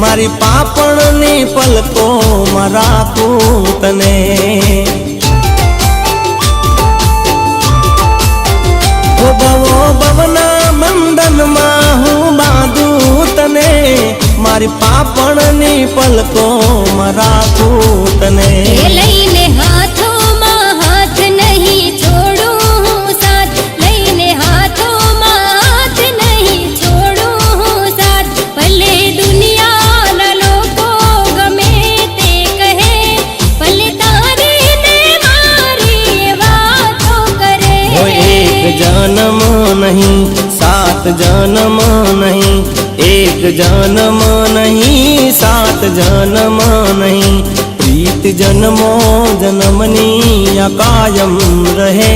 मारी पापणनी पलको में राखूं तने। भवो भवना बंधन में हूँ बांधू तने, मारी पापणनी पलको में राखूं तने। लईने हाथों में हाथ नहीं छोड़ूं साथ, लईने हाथों में हाथ नहीं छोड़ूं साथ। भले दुनिया न लोको गमे ते कहे, भले तारी ने मारी बातों करे। एक जन्म नहीं सात जन्म नहीं, एक जन्म नहीं सात जन्म नहीं, प्रीत जन्मों जन्मनी या कायम रहे।